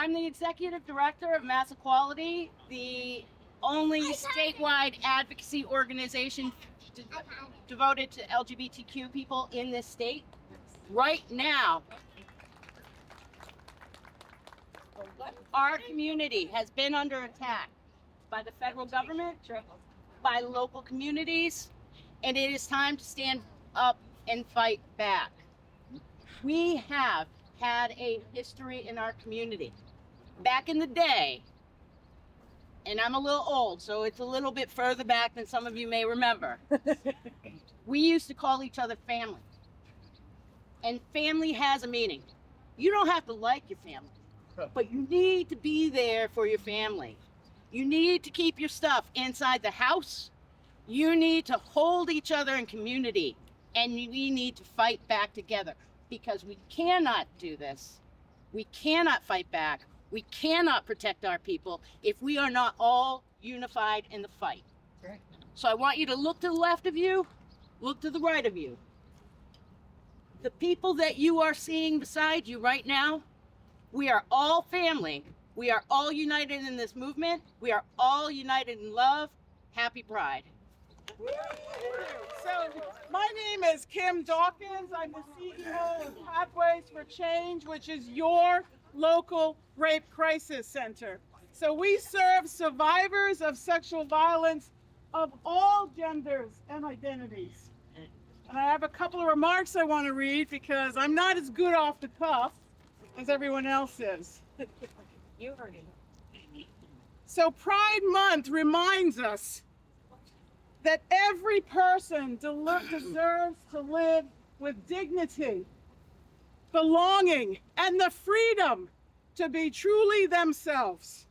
I'm the Executive Director of MassEquality, the only statewide advocacy organization devoted to LGBTQ people in this state. Right now, our community has been under attack by the federal government, by local communities, and it is time to stand up and fight back. We have had a history in our community. Back in the day, and I'm a little old, so it's a little bit further back than some of you may remember, we used to call each other family. And family has a meaning. You don't have to like your family, but you need to be there for your family. You need to keep your stuff inside the house. You need to hold each other in community, and we need to fight back together, because we cannot do this. We cannot fight back. We cannot protect our people if we are not all unified in the fight. Right. So I want you to look to the left of you, look to the right of you. The people that you are seeing beside you right now, we are all family. We are all united in this movement. We are all united in love. Happy Pride. So my name is Kim Dawkins. I'm the CEO of Pathways for Change, which is your local rape crisis center. So we serve survivors of sexual violence of all genders and identities. And I have a couple of remarks I want to read because I'm not as good off the cuff as everyone else is. You heard it. So Pride Month reminds us that every person deserves to live with dignity, belonging, and the freedom to be truly themselves.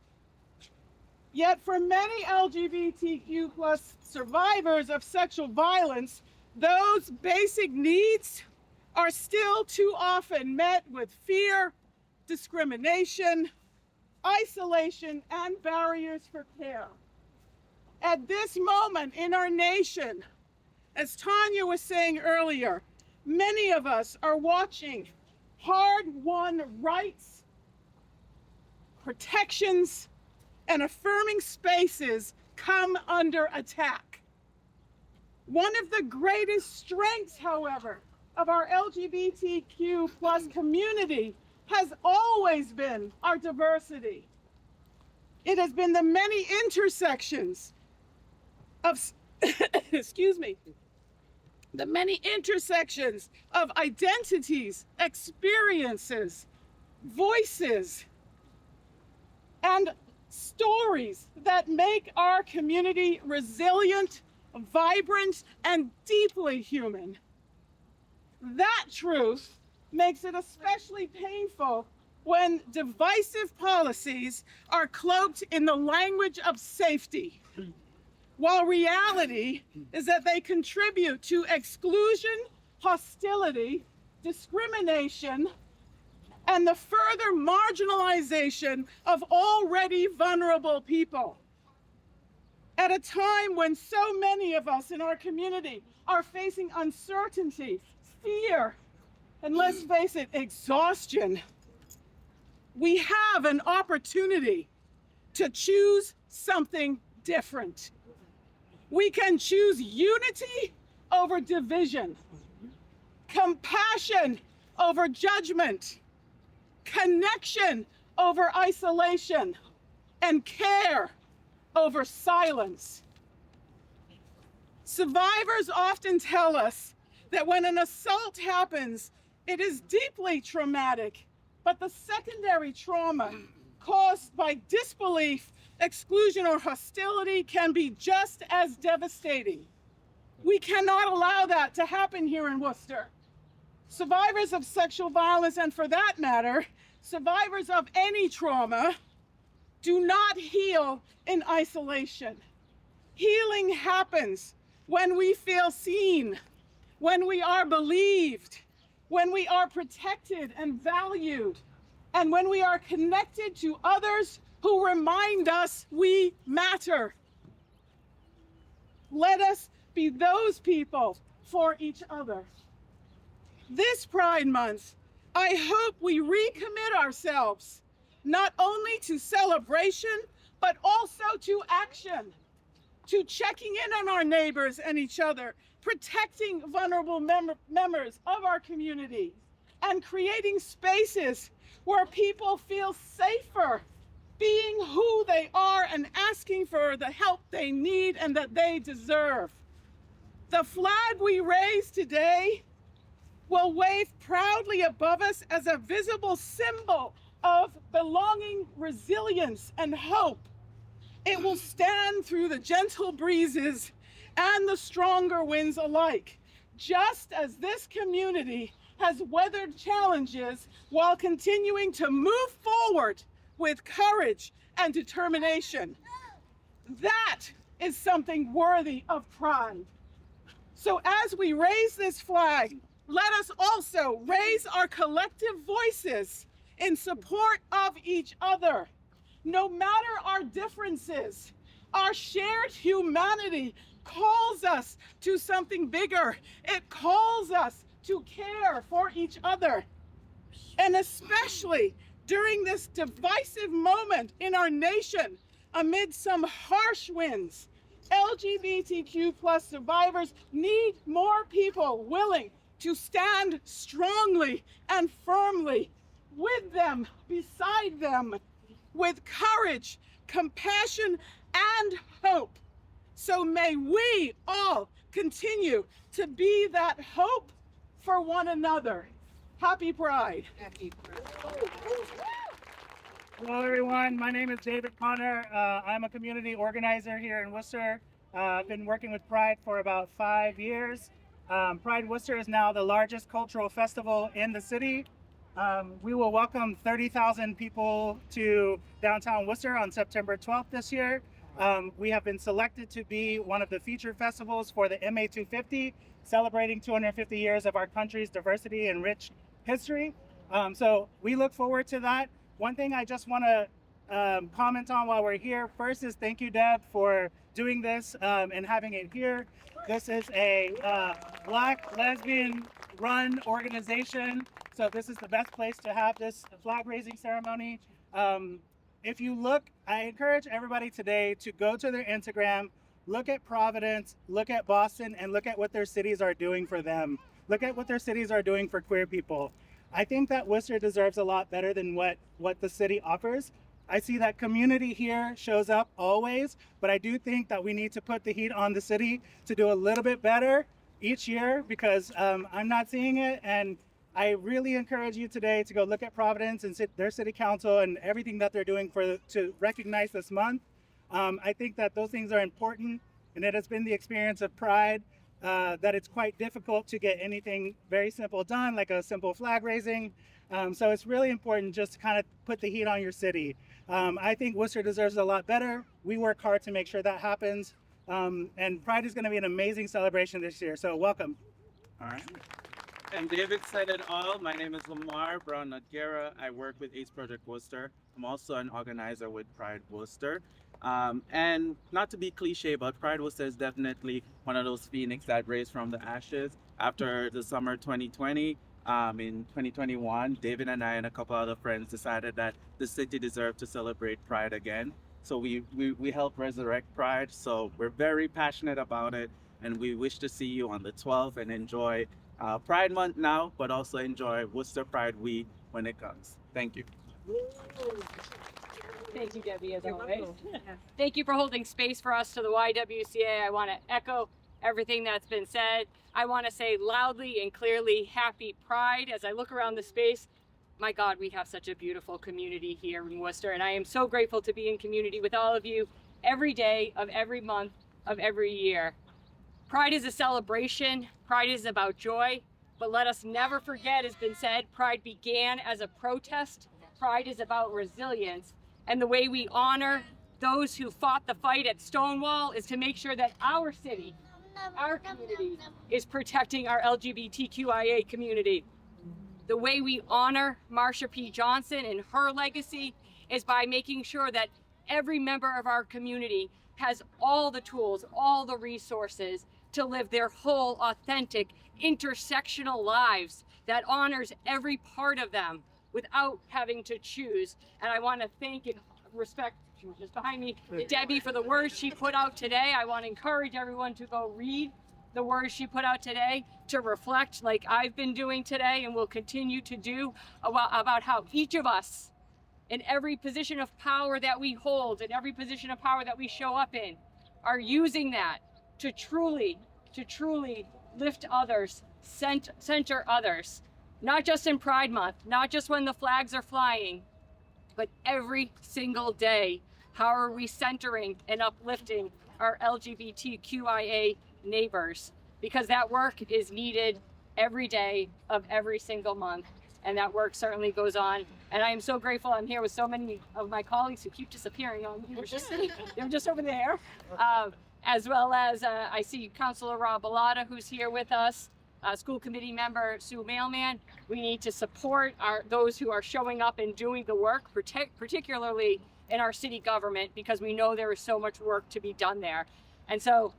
Yet for many LGBTQ plus survivors of sexual violence, those basic needs are still too often met with fear, discrimination, isolation, and barriers for care. At this moment in our nation, as Tanya was saying earlier, many of us are watching hard-won rights, protections, and affirming spaces come under attack. One of the greatest strengths, however, of our LGBTQ plus community has always been our diversity. It has been the many intersections of, the many intersections of identities, experiences, voices, and stories that make our community resilient, vibrant, and deeply human. That truth makes it especially painful when divisive policies are cloaked in the language of safety, while reality is that they contribute to exclusion, hostility, discrimination, and the further marginalization of already vulnerable people. At a time when so many of us in our community are facing uncertainty, fear, and let's face it, exhaustion, we have an opportunity to choose something different. We can choose unity over division, compassion over judgment, connection over isolation, and care over silence. Survivors often tell us that when an assault happens, it is deeply traumatic, but the secondary trauma caused by disbelief, exclusion, or hostility can be just as devastating. We cannot allow that to happen here in Worcester. Survivors of sexual violence, and for that matter, survivors of any trauma, do not heal in isolation. Healing happens when we feel seen, when we are believed, when we are protected and valued, and when we are connected to others who remind us we matter. Let us be those people for each other. This Pride Month, I hope we recommit ourselves not only to celebration, but also to action, to checking in on our neighbors and each other, protecting vulnerable members of our community, and creating spaces where people feel safer being who they are and asking for the help they need and that they deserve. The flag we raise today will wave proudly above us as a visible symbol of belonging, resilience, and hope. It will stand through the gentle breezes and the stronger winds alike, just as this community has weathered challenges while continuing to move forward with courage and determination. That is something worthy of pride. So as we raise this flag, let us also raise our collective voices in support of each other. No matter our differences, our shared humanity calls us to something bigger. It calls us to care for each other. And especially during this divisive moment in our nation, amid some harsh winds, LGBTQ+ survivors need more people willing to stand strongly and firmly with them, beside them, with courage, compassion, and hope. So may we all continue to be that hope for one another. Happy Pride. Happy Pride. Hello everyone, my name is David Connor. I'm a community organizer here in Worcester. I've been working with Pride for about 5 years. Pride Worcester is now the largest cultural festival in the city. We will welcome 30,000 people to downtown Worcester on September 12th this year. We have been selected to be one of the featured festivals for the MA 250, celebrating 250 years of our country's diversity and rich history. So we look forward to that. One thing I just want to comment on while we're here, first is thank you, Deb, for doing this and having it here. This is a Black lesbian run organization, so this is the best place to have this flag raising ceremony. If you look, I encourage everybody today to go to their Instagram, look at Providence, look at Boston, and look at what their cities are doing for them. Look at what their cities are doing for queer people. I think that Worcester deserves a lot better than what the city offers. I see that community here shows up always, but I do think that we need to put the heat on the city to do a little bit better each year, because I'm not seeing it. And I really encourage you today to go look at Providence and their city council and everything that they're doing to recognize this month. I think that those things are important, and it has been the experience of Pride that it's quite difficult to get anything very simple done, like a simple flag raising. So it's really important just to kind of put the heat on your city. I think Worcester deserves a lot better. We work hard to make sure that happens. And Pride is going to be an amazing celebration this year. So welcome. All right. And David said it all. My name is Lamar Brown Noguera. I work with AIDS Project Worcester. I'm also an organizer with Pride Worcester. And not to be cliche, but Pride Worcester is definitely one of those phoenix that raised from the ashes. After the summer 2020, in 2021, David and I and a couple other friends decided that the city deserved to celebrate Pride again. So we helped resurrect Pride. So we're very passionate about it, and we wish to see you on the 12th and enjoy Pride Month now, but also enjoy Worcester Pride Week when it comes. Thank you. Thank you, Debbie, as always. Thank you for holding space for us to the YWCA. I want to echo everything that's been said. I want to say loudly and clearly, happy Pride. As I look around the space, my God, we have such a beautiful community here in Worcester, and I am so grateful to be in community with all of you every day of every month of every year. Pride is a celebration. Pride is about joy, but let us never forget, as been said, Pride began as a protest. Pride is about resilience, and the way we honor those who fought the fight at Stonewall is to make sure that our city, our community, is protecting our LGBTQIA community. The way we honor Marsha P. Johnson and her legacy is by making sure that every member of our community has all the tools, all the resources to live their whole, authentic, intersectional lives that honors every part of them, without having to choose. And I want to thank and respect, she was just behind me, Debbie, for the words she put out today. I want to encourage everyone to go read the words she put out today, to reflect like I've been doing today and will continue to do about how each of us in every position of power that we hold, in every position of power that we show up in, are using that to truly lift others, center others, not just in Pride Month, not just when the flags are flying, but every single day. How are we centering and uplifting our LGBTQIA neighbors? Because that work is needed every day of every single month, and that work certainly goes on. And I am so grateful I'm here with so many of my colleagues who keep disappearing on me. They're just over there. As well as I see Councilor Bilotta, who's here with us, School Committee member Sue Mailman. We need to support those who are showing up and doing the work, particularly in our city government, because we know there is so much work to be done there. And so,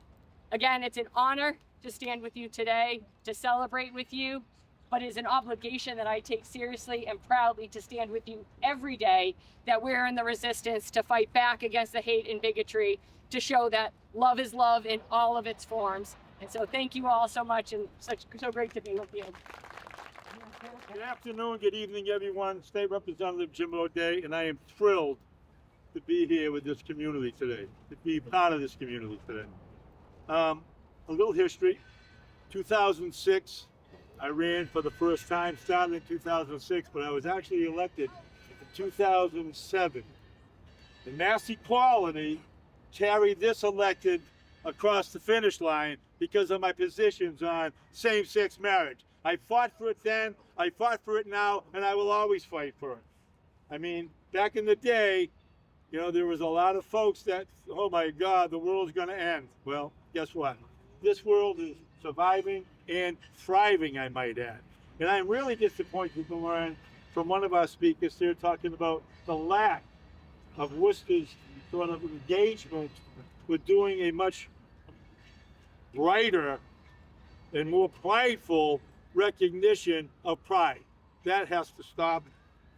again, it's an honor to stand with you today, to celebrate with you, but it's an obligation that I take seriously and proudly to stand with you every day, that we're in the resistance to fight back against the hate and bigotry, to show that love is love in all of its forms. And so thank you all so much, and so great to be with you. Good afternoon, good evening, everyone. State Representative Jim O'Day, and I am thrilled to be here with this community today, to be part of this community today. A little history. 2006, I ran for the first time, started in 2006, but I was actually elected in 2007. And MassEquality carried this elected across the finish line because of my positions on same-sex marriage. I fought for it then, I fought for it now, and I will always fight for it. I mean, back in the day, you know, there was a lot of folks that, oh my God, the world's gonna end. Well, guess what? This world is surviving and thriving, I might add. And I'm really disappointed to learn from one of our speakers here talking about the lack of Worcester's sort of engagement with doing a much brighter and more prideful recognition of pride. That has to stop.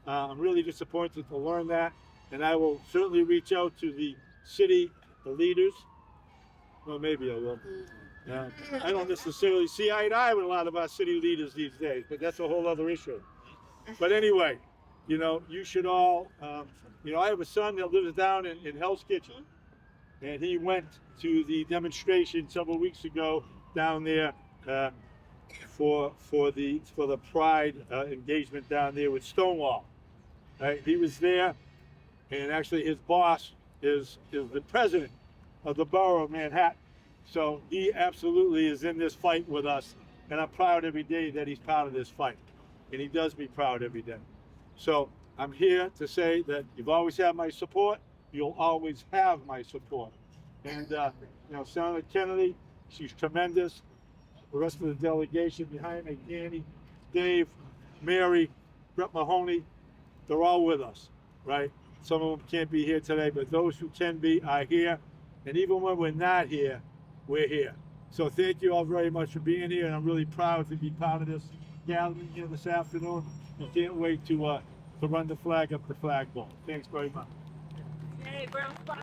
I'm really disappointed to learn that, and I will certainly reach out to the city, the leaders. Well, maybe I will. I don't necessarily see eye to eye with a lot of our city leaders these days, but that's a whole other issue. But anyway, you know, you should all, you know, I have a son that lives down in Hell's Kitchen, and he went to the demonstration several weeks ago down there for the Pride engagement down there with Stonewall. Right? He was there, and actually his boss is the president of the borough of Manhattan. So he absolutely is in this fight with us, and I'm proud every day that he's part of this fight, and he does me proud every day. So I'm here to say that you've always had my support. You'll always have my support. And you know, Senator Kennedy, she's tremendous. The rest of the delegation behind me, Danny, Dave, Mary, Brett Mahoney, they're all with us, right? Some of them can't be here today, but those who can be are here. And even when we're not here, we're here. So thank you all very much for being here, and I'm really proud to be part of this gathering here this afternoon. I can't wait to run the flag up the flagpole. Thanks very much. Hey, we're on fire.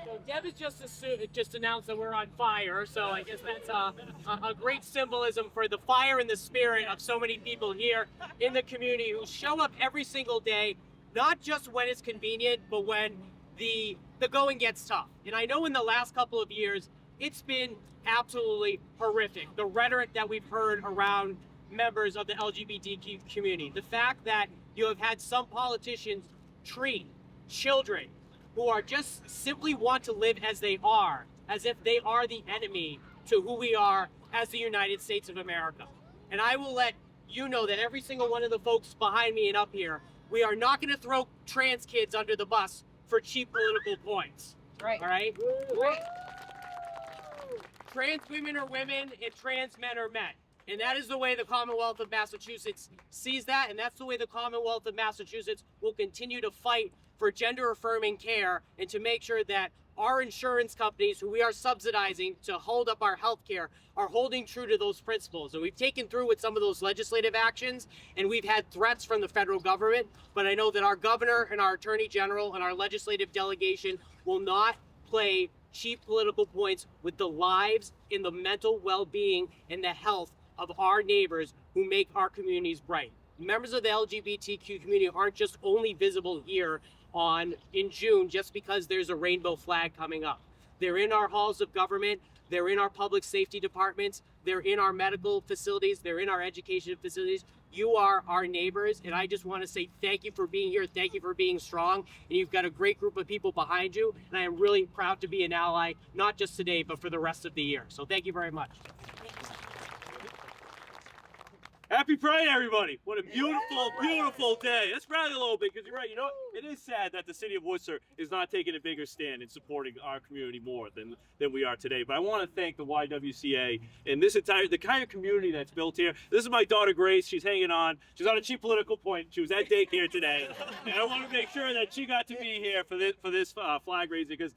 So Deb has just announced that we're on fire, so I guess that's a great symbolism for the fire and the spirit of so many people here in the community who show up every single day, not just when it's convenient, but when the going gets tough. And I know in the last couple of years, it's been absolutely horrific. The rhetoric that we've heard around members of the LGBTQ community, the fact that you have had some politicians treat children who are just simply want to live as they are, as if they are the enemy to who we are as the United States of America. And I will let you know that every single one of the folks behind me and up here, we are not going to throw trans kids under the bus for cheap political points. Right. All right? Trans women are women and trans men are men. And that is the way the Commonwealth of Massachusetts sees that, and that's the way the Commonwealth of Massachusetts will continue to fight for gender-affirming care and to make sure that our insurance companies who we are subsidizing to hold up our health care are holding true to those principles. And we've taken through with some of those legislative actions, and we've had threats from the federal government, but I know that our governor and our attorney general and our legislative delegation will not play cheap political points with the lives and the mental well-being and the health of our neighbors who make our communities bright. Members of the LGBTQ community aren't just only visible here in June just because there's a rainbow flag coming up. They're in our halls of government, they're in our public safety departments, they're in our medical facilities, they're in our education facilities. You are our neighbors, and I just want to say thank you for being here, thank you for being strong, and you've got a great group of people behind you, and I am really proud to be an ally, not just today, but for the rest of the year. So thank you very much. Happy Pride, everybody! What a beautiful, beautiful day. Let's rally a little bit, because you're right. You know, it is sad that the city of Worcester is not taking a bigger stand in supporting our community more than we are today. But I want to thank the YWCA and the kind of community that's built here. This is my daughter, Grace. She's hanging on. She's on a cheap political point. She was at daycare today. And I want to make sure that she got to be here for this flag raising, because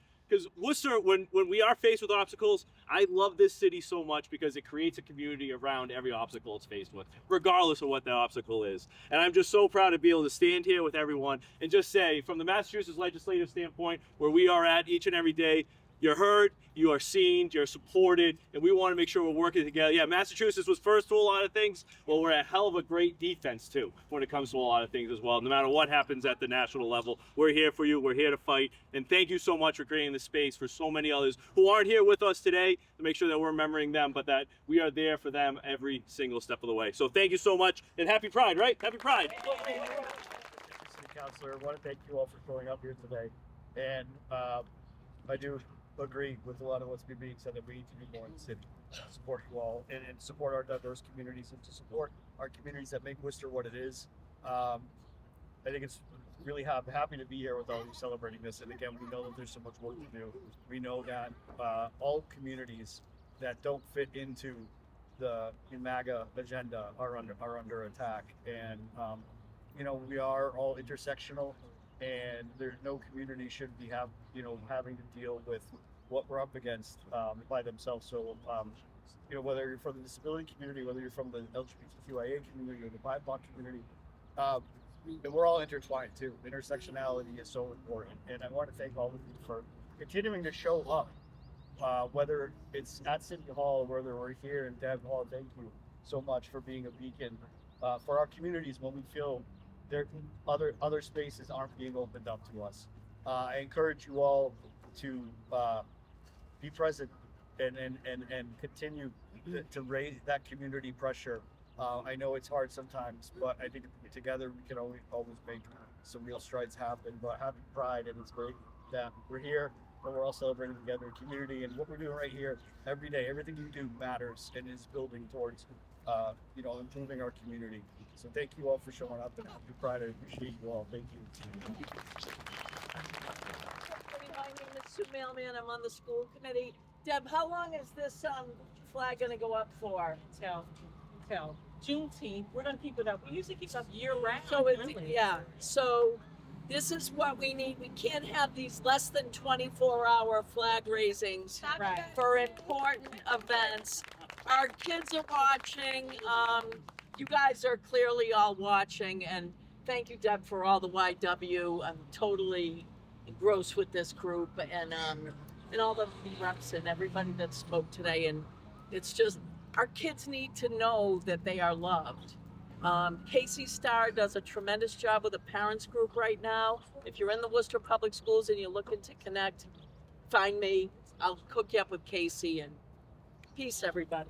Worcester, when we are faced with obstacles, I love this city so much because it creates a community around every obstacle it's faced with, regardless of what the obstacle is. And I'm just so proud to be able to stand here with everyone and just say, from the Massachusetts legislative standpoint, where we are at each and every day, you're heard, you are seen, you're supported, and we want to make sure we're working together. Yeah, Massachusetts was first to a lot of things. Well, we're a hell of a great defense, too, when it comes to a lot of things as well. No matter what happens at the national level, we're here for you, we're here to fight, and thank you so much for creating the space for so many others who aren't here with us today to make sure that we're remembering them, but that we are there for them every single step of the way. So thank you so much, and happy Pride, right? Happy Pride! City Councilor, I want to thank you all for showing up here today, and I do agree with a lot of what's being said, that we need to do more in the city to support you all and support our diverse communities and to support our communities that make Worcester what it is. I think it's really happy to be here with all of you celebrating this. And again, we know that there's so much work to do. We know that all communities that don't fit into the MAGA agenda are under attack. And you know, we are all intersectional, and there's no community should be having to deal with what we're up against by themselves. So, you know, whether you're from the disability community, whether you're from the LGBTQIA community or the BIPOC community, and we're all intertwined too. Intersectionality is so important, and I want to thank all of you for continuing to show up, whether it's at City Hall or whether we're here in Deb Hall. Thank you so much for being a beacon for our communities when we feel there other spaces aren't being opened up to us. I encourage you all to be present and continue to raise that community pressure. I know it's hard sometimes, but I think together we can always make some real strides happen. But happy Pride, and it's great that we're here and we're all celebrating together in community. And what we're doing right here every day, everything you do matters and is building towards you know, improving our community. So thank you all for showing up, and happy Pride. I appreciate you all. Thank you. My name is Sue Mailman. I'm on the school committee. Deb, how long is this flag going to go up for? Until Juneteenth. We're going to keep it up. We usually keep it up year round. So it's, really. yeah. So this is what we need. We can't have these less than 24-hour flag raisings Right. for important events. Our kids are watching. You guys are clearly all watching, and thank you, Deb, for all the YW. I'm totally engrossed with this group, and all the reps and everybody that spoke today. And it's just, our kids need to know that they are loved. Casey Starr does a tremendous job with a parents group right now. If you're in the Worcester Public Schools and you're looking to connect, find me. I'll hook you up with Casey, and peace, everybody.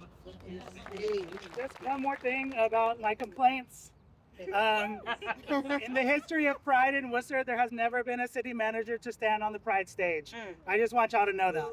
Just one more thing about my complaints. In the history of Pride in Worcester, there has never been a city manager to stand on the Pride stage. I just want y'all to know that.